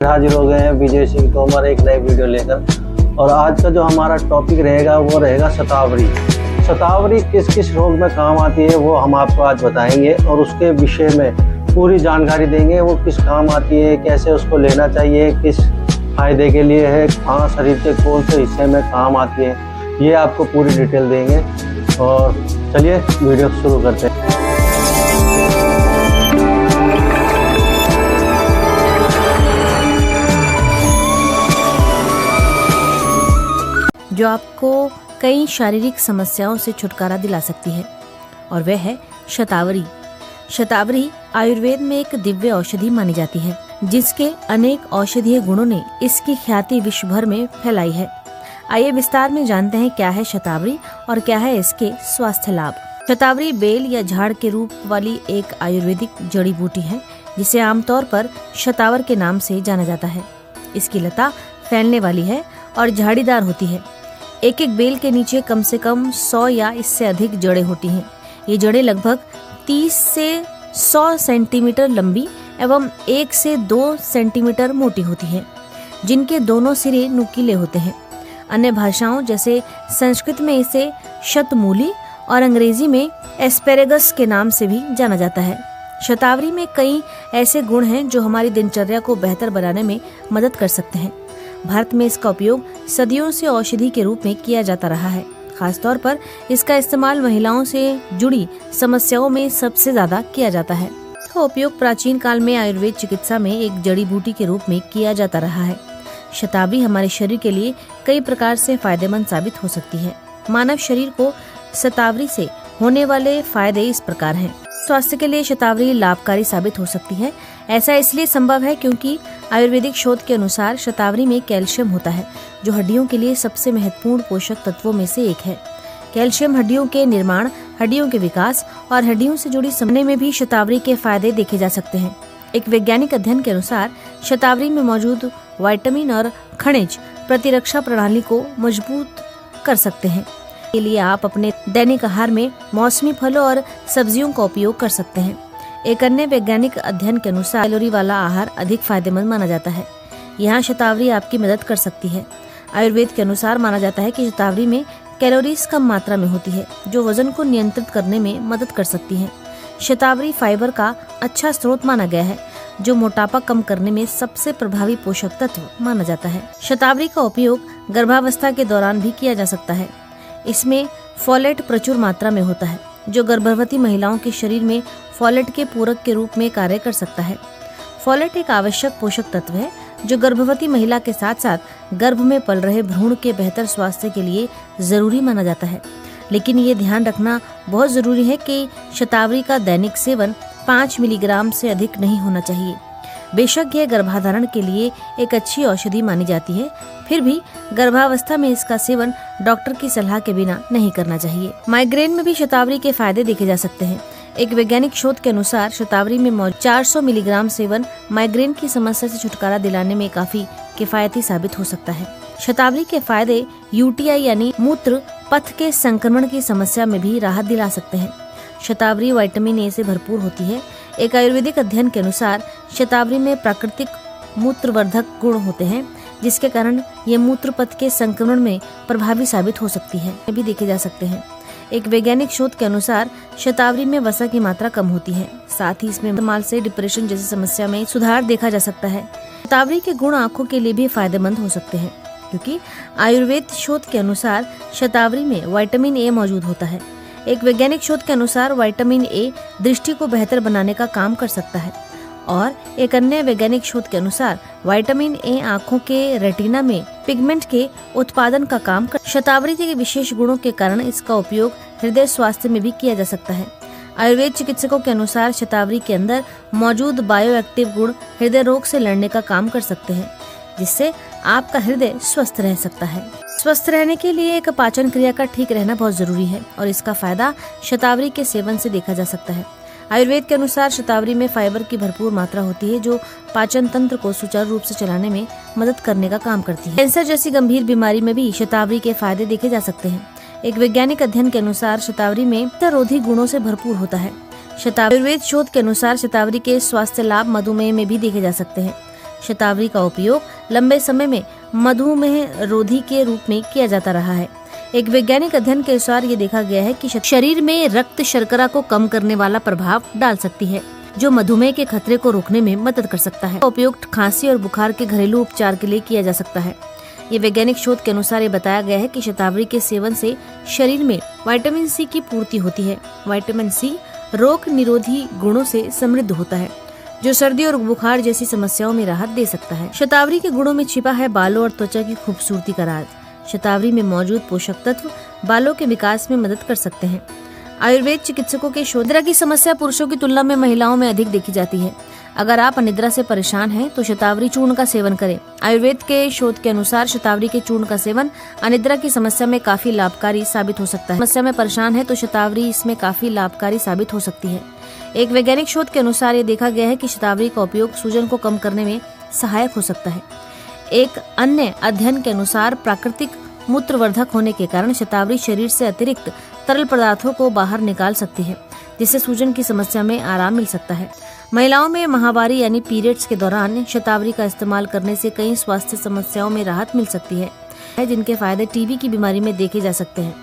हाजिर हो गए हैं विजय सिंह तोमर एक नई वीडियो लेकर। और आज का जो हमारा टॉपिक रहेगा वो रहेगा शतावरी। शतावरी किस किस रोग में काम आती है वो हम आपको आज बताएंगे और उसके विषय में पूरी जानकारी देंगे। वो किस काम आती है, कैसे उसको लेना चाहिए, किस फायदे के लिए है, कहाँ शरीर के कौन से हिस्से में काम आती है, ये आपको पूरी डिटेल देंगे। और चलिए वीडियो शुरू करते हैं। जो आपको कई शारीरिक समस्याओं से छुटकारा दिला सकती है और वह है शतावरी। शतावरी आयुर्वेद में एक दिव्य औषधि मानी जाती है, जिसके अनेक औषधीय गुणों ने इसकी ख्याति विश्व भर में फैलाई है। आइए विस्तार में जानते हैं क्या है शतावरी और क्या है इसके स्वास्थ्य लाभ। शतावरी बेल या झाड़ के रूप वाली एक आयुर्वेदिक जड़ी बूटी है, जिसे आमतौर पर शतावर के नाम से जाना जाता है। इसकी लता फैलने वाली है और झाड़ीदार होती है। एक एक बेल के नीचे कम से कम 100 या इससे अधिक जड़ें होती हैं। ये जड़ें लगभग 30 से 100 सेंटीमीटर लंबी एवं 1 से 2 सेंटीमीटर मोटी होती हैं, जिनके दोनों सिरे नुकीले होते हैं। अन्य भाषाओं जैसे संस्कृत में इसे शतमूली और अंग्रेजी में एस्पेरेगस के नाम से भी जाना जाता है। शतावरी में कई ऐसे गुण हैं जो हमारी दिनचर्या को बेहतर बनाने में मदद कर सकते हैं। भारत में इसका उपयोग सदियों से औषधि के रूप में किया जाता रहा है। खासतौर पर इसका इस्तेमाल महिलाओं से जुड़ी समस्याओं में सबसे ज्यादा किया जाता है। इसका उपयोग प्राचीन काल में आयुर्वेद चिकित्सा में एक जड़ी बूटी के रूप में किया जाता रहा है। शतावरी हमारे शरीर के लिए कई प्रकार से फायदेमंद साबित हो सकती है। मानव शरीर को शतावरी से होने वाले फायदे इस प्रकार हैं। स्वास्थ्य के लिए शतावरी लाभकारी साबित हो सकती है। ऐसा इसलिए संभव है क्योंकि आयुर्वेदिक शोध के अनुसार शतावरी में कैल्शियम होता है, जो हड्डियों के लिए सबसे महत्वपूर्ण पोषक तत्वों में से एक है। कैल्शियम हड्डियों के निर्माण, हड्डियों के विकास और हड्डियों से जुड़ी समझने में भी शतावरी के फायदे देखे जा सकते हैं। एक वैज्ञानिक अध्ययन के अनुसार शतावरी में मौजूद विटामिन और खनिज प्रतिरक्षा प्रणाली को मजबूत कर सकते हैं। के लिए आप अपने दैनिक आहार में मौसमी फलों और सब्जियों का उपयोग कर सकते हैं। एक अन्य वैज्ञानिक अध्ययन के अनुसार कैलोरी वाला आहार अधिक फायदेमंद माना जाता है। यहाँ शतावरी आपकी मदद कर सकती है। आयुर्वेद के अनुसार माना जाता है कि शतावरी में कैलोरीज कम मात्रा में होती है, जो वजन को नियंत्रित करने में मदद कर सकती है। शतावरी फाइबर का अच्छा स्रोत माना गया है, जो मोटापा कम करने में सबसे प्रभावी पोषक तत्व माना जाता है। शतावरी का उपयोग गर्भावस्था के दौरान भी किया जा सकता है। इसमें फोलेट प्रचुर मात्रा में होता है, जो गर्भवती महिलाओं के शरीर में फोलेट के पूरक के रूप में कार्य कर सकता है। फोलेट एक आवश्यक पोषक तत्व है, जो गर्भवती महिला के साथ साथ गर्भ में पल रहे भ्रूण के बेहतर स्वास्थ्य के लिए जरूरी माना जाता है। लेकिन ये ध्यान रखना बहुत जरूरी है कि शतावरी का दैनिक सेवन 5 मिलीग्राम से अधिक नहीं होना चाहिए। बेशक यह गर्भाधारण के लिए एक अच्छी औषधि मानी जाती है, फिर भी गर्भावस्था में इसका सेवन डॉक्टर की सलाह के बिना नहीं करना चाहिए। माइग्रेन में भी शतावरी के फायदे देखे जा सकते हैं। एक वैज्ञानिक शोध के अनुसार शतावरी में मौजूद 400 मिलीग्राम सेवन माइग्रेन की समस्या से छुटकारा दिलाने में काफी किफायती साबित हो सकता है। शतावरी के फायदे यूटीआई यानी मूत्र पथ के संक्रमण की समस्या में भी राहत दिला सकते हैं। शतावरी विटामिन ए से भरपूर होती है। एक आयुर्वेदिक अध्ययन के अनुसार शतावरी में प्राकृतिक मूत्रवर्धक गुण होते हैं, जिसके कारण ये मूत्र पथ के संक्रमण में प्रभावी साबित हो सकती है, भी देखे जा सकते हैं। एक वैज्ञानिक शोध के अनुसार शतावरी में वसा की मात्रा कम होती है। साथ ही इसमें इस्तेमाल से डिप्रेशन जैसी समस्या में सुधार देखा जा सकता है। शतावरी के गुण आँखों के लिए भी फायदेमंद हो सकते हैं, क्योंकि आयुर्वेद शोध के अनुसार शतावरी में विटामिन ए मौजूद होता है। एक वैज्ञानिक शोध के अनुसार विटामिन ए दृष्टि को बेहतर बनाने का काम कर सकता है और एक अन्य वैज्ञानिक शोध के अनुसार विटामिन ए आँखों के रेटिना में पिगमेंट के उत्पादन का काम कर। शतावरी के विशेष गुणों के कारण इसका उपयोग हृदय स्वास्थ्य में भी किया जा सकता है। आयुर्वेद चिकित्सकों के अनुसार शतावरी के अंदर मौजूद बायोएक्टिव गुण हृदय रोग से लड़ने का काम कर सकते हैं, जिससे आपका हृदय स्वस्थ रह सकता है। स्वस्थ रहने के लिए एक पाचन क्रिया का ठीक रहना बहुत जरूरी है और इसका फायदा शतावरी के सेवन से देखा जा सकता है। आयुर्वेद के अनुसार शतावरी में फाइबर की भरपूर मात्रा होती है, जो पाचन तंत्र को सुचारू रूप से चलाने में मदद करने का काम करती है। कैंसर जैसी गंभीर बीमारी में भी शतावरी के फायदे देखे जा सकते हैं। एक वैज्ञानिक अध्ययन के अनुसार शतावरी में रोधी गुणों से भरपूर होता है। आयुर्वेद शोध के अनुसार शतावरी के स्वास्थ्य लाभ मधुमेह में भी देखे जा सकते हैं। शतावरी का उपयोग लंबे समय में मधुमेह रोधी के रूप में किया जाता रहा है। एक वैज्ञानिक अध्ययन के अनुसार ये देखा गया है कि शरीर में रक्त शर्करा को कम करने वाला प्रभाव डाल सकती है, जो मधुमेह के खतरे को रोकने में मदद कर सकता है। उपयोग खांसी और बुखार के घरेलू उपचार के लिए किया जा सकता है। ये वैज्ञानिक शोध के अनुसार ये बताया गया है कि शतावरी के सेवन से शरीर में विटामिन सी की पूर्ति होती है। विटामिन सी रोग निरोधी गुणों से समृद्ध होता है, जो सर्दी और बुखार जैसी समस्याओं में राहत दे सकता है। शतावरी के गुणों में छिपा है बालों और त्वचा की खूबसूरती का राज। शतावरी में मौजूद पोषक तत्व बालों के विकास में मदद कर सकते हैं। आयुर्वेद चिकित्सकों के शोध की समस्या पुरुषों की तुलना में महिलाओं में अधिक देखी जाती है। अगर आप अनिद्रा से परेशान हैं तो शतावरी चूर्ण का सेवन करें। आयुर्वेद के शोध के अनुसार शतावरी के चूर्ण का सेवन अनिद्रा की समस्या में काफी लाभकारी साबित हो सकता है। समस्या में परेशान है तो शतावरी इसमें काफी लाभकारी साबित हो सकती है। एक वैज्ञानिक शोध के अनुसार ये देखा गया है कि शतावरी का उपयोग सूजन को कम करने में सहायक हो सकता है। एक अन्य अध्ययन के अनुसार प्राकृतिक मूत्रवर्धक होने के कारण शतावरी शरीर से अतिरिक्त तरल पदार्थों को बाहर निकाल सकती है, जिससे सूजन की समस्या में आराम मिल सकता है। महिलाओं में माहवारी यानी पीरियड्स के दौरान शतावरी का इस्तेमाल करने से कई स्वास्थ्य समस्याओं में राहत मिल सकती है, जिनके फायदे टीबी की बीमारी में देखे जा सकते हैं,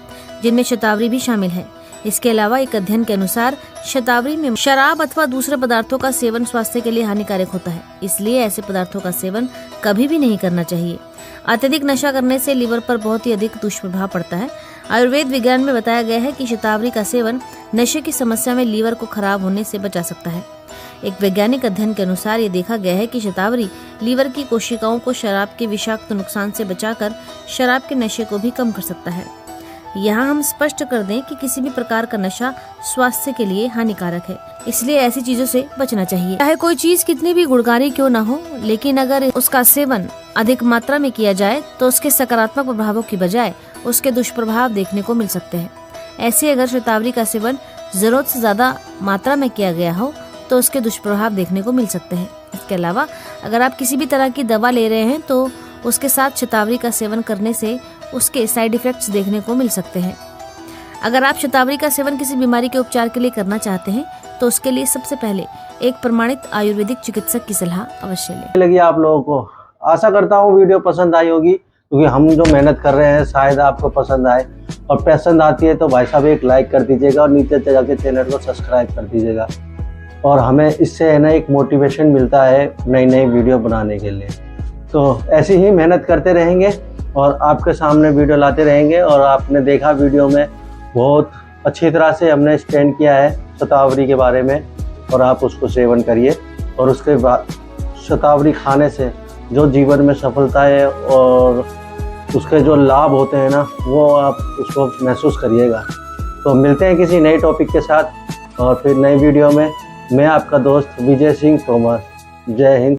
जिनमें शतावरी भी शामिल है। इसके अलावा एक अध्ययन के अनुसार शतावरी में शराब अथवा दूसरे पदार्थों का सेवन स्वास्थ्य के लिए हानिकारक होता है, इसलिए ऐसे पदार्थों का सेवन कभी भी नहीं करना चाहिए। अत्यधिक नशा करने से लीवर पर बहुत ही अधिक दुष्प्रभाव पड़ता है। आयुर्वेद विज्ञान में बताया गया है कि शतावरी का सेवन नशे की समस्या में लीवर को खराब होने से बचा सकता है। एक वैज्ञानिक अध्ययन के अनुसार ये देखा गया है कि शतावरी लीवर की कोशिकाओं को शराब के विषाक्त नुकसान से बचाकर शराब के नशे को भी कम कर सकता है। यहाँ हम स्पष्ट कर दें कि किसी भी प्रकार का नशा स्वास्थ्य के लिए हानिकारक है, इसलिए ऐसी चीजों से बचना चाहिए। चाहे कोई चीज कितनी भी गुणकारी क्यों ना हो, लेकिन अगर उसका सेवन अधिक मात्रा में किया जाए तो उसके सकारात्मक प्रभावों की बजाय उसके दुष्प्रभाव देखने को मिल सकते हैं। ऐसे अगर शतावरी का सेवन जरूरत से ज्यादा मात्रा में किया गया हो तो उसके दुष्प्रभाव देखने को मिल सकते हैं। इसके अलावा अगर आप किसी भी तरह की दवा ले रहे हैं तो उसके साथ शतावरी का सेवन करने से उसके साइड इफेक्ट्स देखने को मिल सकते हैं। अगर आप शतावरी का सेवन किसी बीमारी के उपचार के लिए करना चाहते हैं तो उसके लिए सबसे पहले एक प्रमाणित आयुर्वेदिक चिकित्सक की सलाह अवश्य लें। लगी आप लोगों को, आशा करता हूँ वीडियो पसंद आई होगी, क्योंकि हम जो मेहनत कर रहे हैं शायद आपको पसंद आए, और पसंद आती है तो भाई साहब एक लाइक कर दीजिएगा और नीचे जाके चैनल को सब्सक्राइब कर दीजिएगा, और हमें इससे है ना एक मोटिवेशन मिलता है नई नई वीडियो बनाने के लिए। तो ऐसे ही मेहनत करते रहेंगे और आपके सामने वीडियो लाते रहेंगे। और आपने देखा वीडियो में बहुत अच्छी तरह से हमने एक्सप्लेन किया है शतावरी के बारे में, और आप उसको सेवन करिए, और उसके बाद शतावरी खाने से जो जीवन में सफलता है और उसके जो लाभ होते हैं ना, वो आप उसको महसूस करिएगा। तो मिलते हैं किसी नए टॉपिक के साथ और फिर नई वीडियो में। मैं आपका दोस्त विजय सिंह तोमर। जय हिंद।